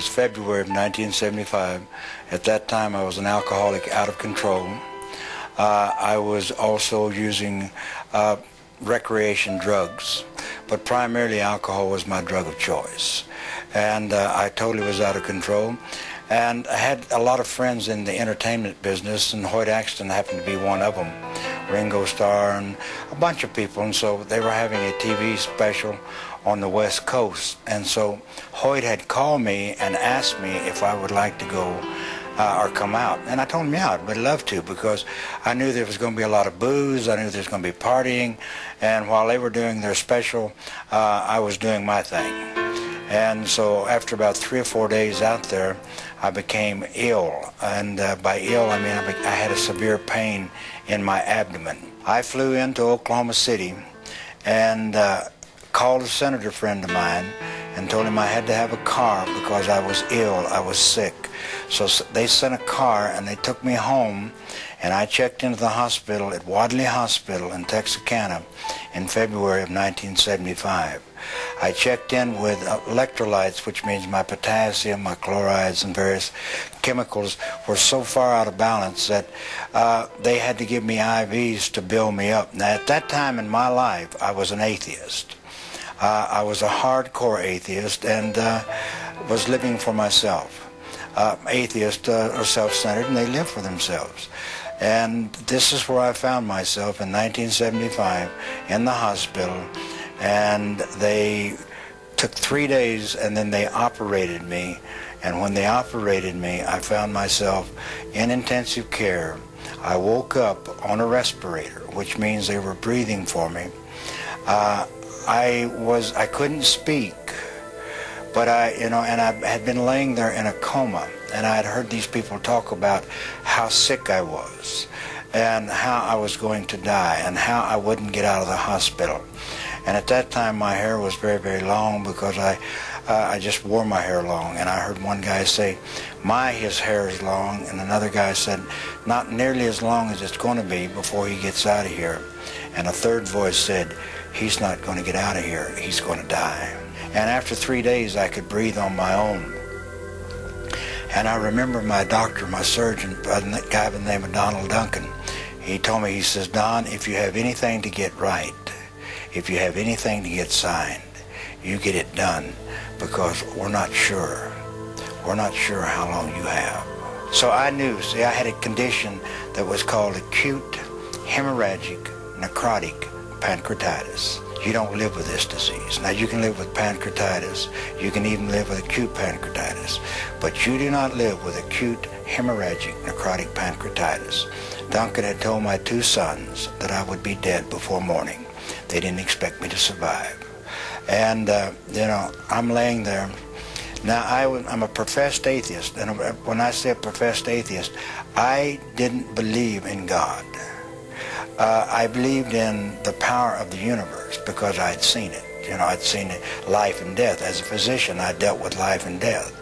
was February of 1975. At that time, I was an alcoholic out of control. I was also using recreation drugs, but primarily alcohol was my drug of choice. And I totally was out of control. And I had a lot of friends in the entertainment business, and Hoyt Axton happened to be one of them. Ringo Starr and a bunch of people, and so they were having a TV special on the West Coast. And so Hoyt had called me and asked me if I would like to go or come out. And I told him, yeah, I'd love to, because I knew there was going to be a lot of booze, I knew there was going to be partying, and while they were doing their special, I was doing my thing. And so after about 3 or 4 days out there, I became ill. And by ill, I mean I had a severe pain in my abdomen. I flew into Oklahoma City and called a senator friend of mine and told him I had to have a car because I was ill, I was sick. So they sent a car and they took me home, and I checked into the hospital at Wadley Hospital in Texarkana in February of 1975. I checked in with electrolytes, which means my potassium, my chlorides, and various chemicals were so far out of balance that they had to give me IVs to build me up. Now, at that time in my life, I was an atheist. I was a hardcore atheist and was living for myself. Atheists are self-centered, and they live for themselves. And this is where I found myself in 1975 in the hospital. And they took 3 days, and then they operated me. And when they operated me, I found myself in intensive care. I woke up on a respirator, which means they were breathing for me. I couldn't speak, but I had been laying there in a coma, and I had heard these people talk about how sick I was, and how I was going to die, and how I wouldn't get out of the hospital. And at that time, my hair was very, very long, because I just wore my hair long. And I heard one guy say, his hair is long. And another guy said, not nearly as long as it's going to be before he gets out of here. And a third voice said, he's not going to get out of here, he's going to die. And after 3 days, I could breathe on my own. And I remember my doctor, my surgeon, a guy by the name of Donald Duncan. He told me, he says, Don, if you have anything to get right, if you have anything to get signed, you get it done, because we're not sure. We're not sure how long you have. So I knew, I had a condition that was called acute hemorrhagic necrotic pancreatitis. You don't live with this disease. Now, you can live with pancreatitis. You can even live with acute pancreatitis. But you do not live with acute hemorrhagic necrotic pancreatitis. Duncan had told my 2 sons that I would be dead before morning. They didn't expect me to survive. And, I'm laying there. Now, I'm a professed atheist. And when I say a professed atheist, I didn't believe in God. I believed in the power of the universe because I had seen it. I'd seen it, life and death. As a physician, I dealt with life and death.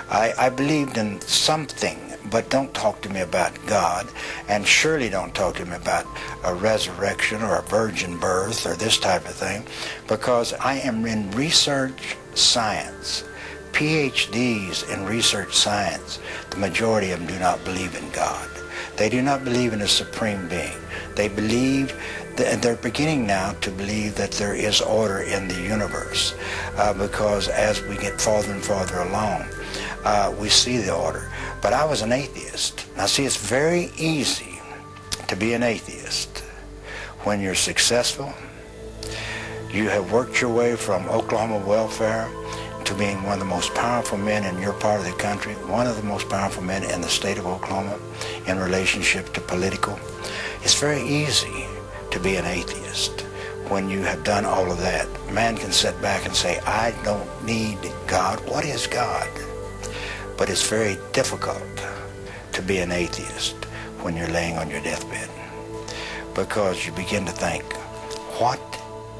I believed in something, but don't talk to me about God, and surely don't talk to me about a resurrection or a virgin birth or this type of thing, because I am in research science. PhDs in research science, the majority of them do not believe in God. They do not believe in a supreme being. They believe, and they're beginning now to believe that there is order in the universe, because as we get farther and farther along, we see the order. But I was an atheist. Now see, it's very easy to be an atheist when you're successful. You have worked your way from Oklahoma welfare to being one of the most powerful men in your part of the country, one of the most powerful men in the state of Oklahoma in relationship to political. It's very easy to be an atheist when you have done all of that. Man can sit back and say, I don't need God. What is God? But it's very difficult to be an atheist when you're laying on your deathbed, because you begin to think, what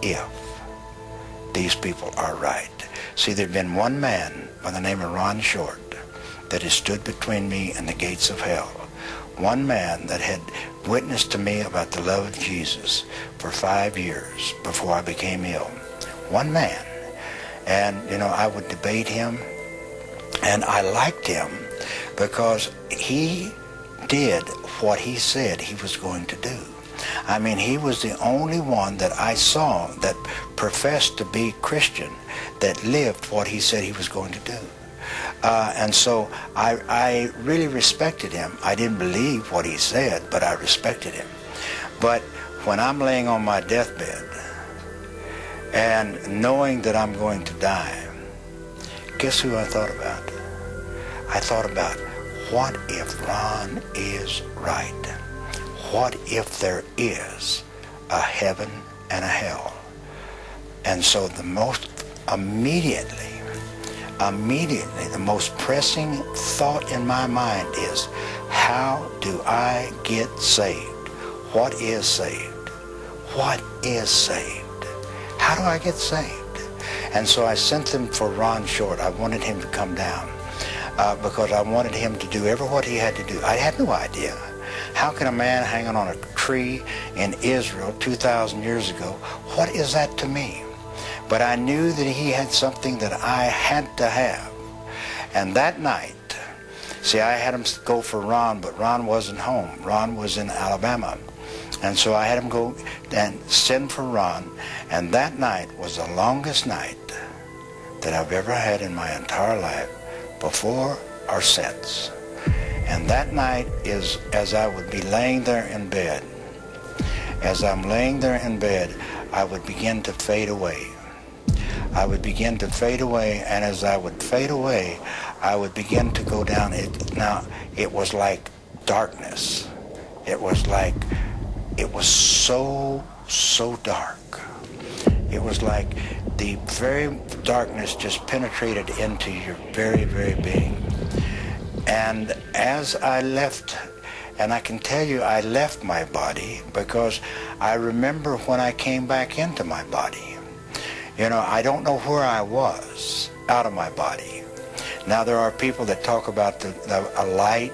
if these people are right? See, there'd been one man by the name of Ron Short that has stood between me and the gates of hell. One man that had witnessed to me about the love of Jesus for 5 years before I became ill. One man. And, I would debate him. And I liked him because he did what he said he was going to do. I mean, he was the only one that I saw that professed to be Christian that lived what he said he was going to do. And so I really respected him. I didn't believe what he said, but I respected him. But when I'm laying on my deathbed and knowing that I'm going to die, guess who I thought about? I thought about, what if Ron is right? What if there is a heaven and a hell? And so the most immediately, the most pressing thought in my mind is, how do I get saved? What is saved? What is saved? How do I get saved? And so I sent them for Ron Short. I wanted him to come down because I wanted him to do what he had to do. I had no idea. How can a man hanging on a tree in Israel 2,000 years ago, what is that to me? But I knew that he had something that I had to have. And that night, see, I had him go for Ron, but Ron wasn't home. Ron was in Alabama. And so I had him go and send for Ron. And that night was the longest night that I've ever had in my entire life, before or since. And that night is, as I would be laying there in bed, as I'm laying there in bed, I would begin to fade away. I would begin to fade away, and as I would fade away, I would begin to go down. Now, it was like darkness. It was so dark. It was like the very darkness just penetrated into your very, very being. And as I left, and I can tell you I left my body because I remember when I came back into my body. You know, I don't know where I was out of my body. Now there are people that talk about a light.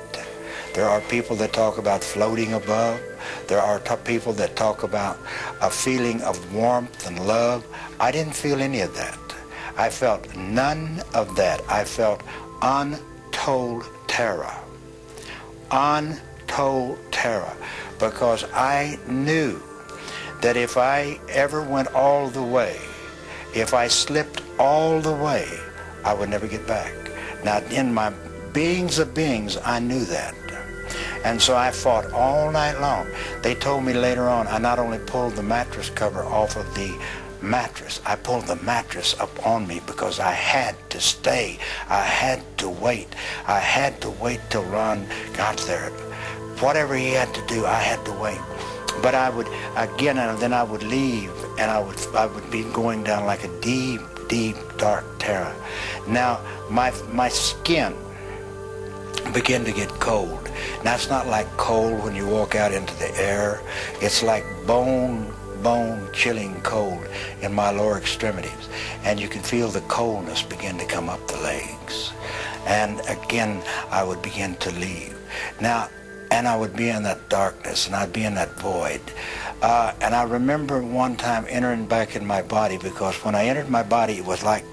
There are people that talk about floating above. There are people that talk about a feeling of warmth and love. I didn't feel any of that. I felt none of that. I felt untold terror. Untold terror. Because I knew that if I ever went all the way, if I slipped all the way, I would never get back. Now, in my beings of beings, I knew that. And so I fought all night long. They told me later on, I not only pulled the mattress cover off of the mattress, I pulled the mattress up on me because I had to stay. I had to wait. I had to wait till Ron got there. Whatever he had to do, I had to wait. But I would, again, and then I would leave, and I would be going down like a deep, deep, dark terror. Now, my skin began to get cold. Now, it's not like cold when you walk out into the air. It's like bone chilling cold in my lower extremities. And you can feel the coldness begin to come up the legs. And again, I would begin to leave. Now, and I would be in that darkness, and I'd be in that void. And I remember one time entering back in my body, because when I entered my body, it was like,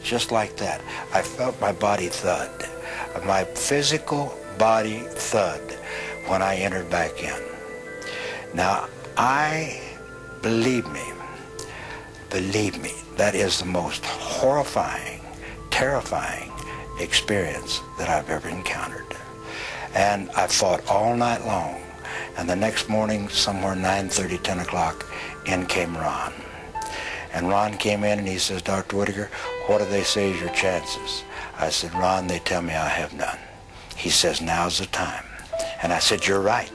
just like that. I felt my body thud. My physical body thud when I entered back in. Now, believe me, that is the most horrifying, terrifying experience that I've ever encountered. And I fought all night long. And the next morning, somewhere 9:30, 10 o'clock, in came Ron. And Ron came in and he says, Dr. Whittaker, what do they say is your chances? I said, Ron, they tell me I have none. He says, now's the time. And I said, you're right.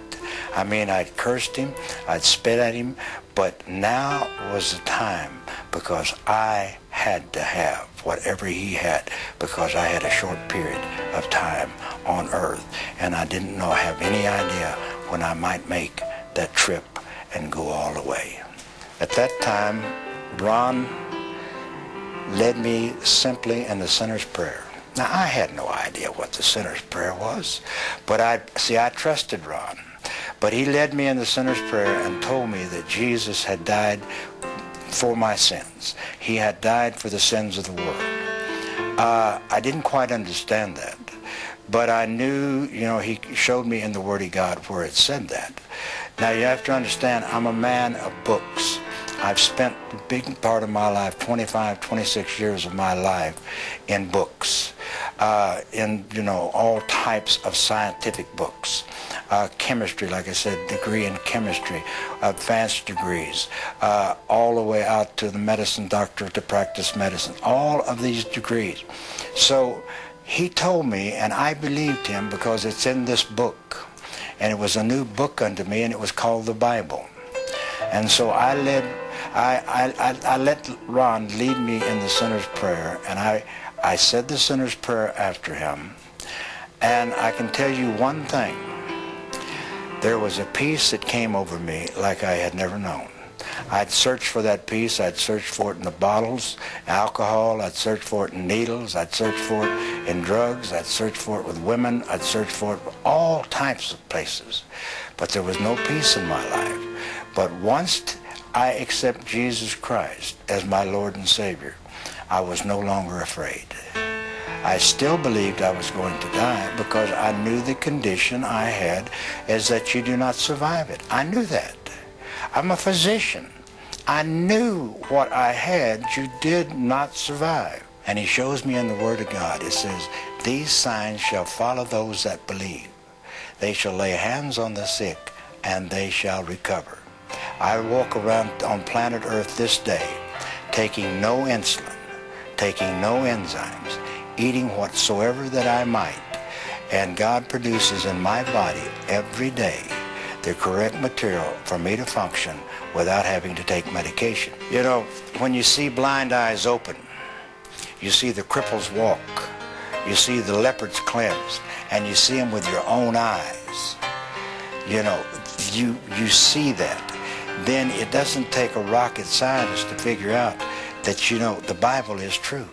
I mean, I'd cursed him, I'd spit at him, but now was the time, because I had to have whatever he had, because I had a short period of time on earth, and I didn't have any idea when I might make that trip and go all the way. At that time, Ron led me simply in the sinner's prayer. Now, I had no idea what the sinner's prayer was, but I trusted Ron. But he led me in the sinner's prayer and told me that Jesus had died for my sins. He had died for the sins of the world. I didn't quite understand that. But I knew, he showed me in the Word of God where it said that. Now you have to understand, I'm a man of books. I've spent a big part of my life, 25, 26 years of my life, in books. In all types of scientific books. Chemistry, like I said, degree in chemistry, advanced degrees, all the way out to the medicine doctor to practice medicine, all of these degrees. So he told me, and I believed him because it's in this book, and it was a new book unto me, and it was called the Bible. And so I let Ron lead me in the sinner's prayer, and I said the sinner's prayer after him. And I can tell you one thing. There was a peace that came over me like I had never known. I'd searched for that peace. I'd searched for it in the bottles, alcohol. I'd searched for it in needles. I'd searched for it in drugs. I'd searched for it with women. I'd searched for it all types of places. But there was no peace in my life. But once I accept Jesus Christ as my Lord and Savior, I was no longer afraid. I still believed I was going to die because I knew the condition I had is that you do not survive it. I knew that. I'm a physician. I knew what I had, you did not survive. And he shows me in the Word of God, it says, these signs shall follow those that believe. They shall lay hands on the sick and they shall recover. I walk around on planet Earth this day taking no insulin, taking no enzymes, eating whatsoever that I might, and God produces in my body every day the correct material for me to function without having to take medication. When you see blind eyes open, you see the cripples walk, you see the leopards cleansed, and you see them with your own eyes. You see that. Then it doesn't take a rocket scientist to figure out that, the Bible is true.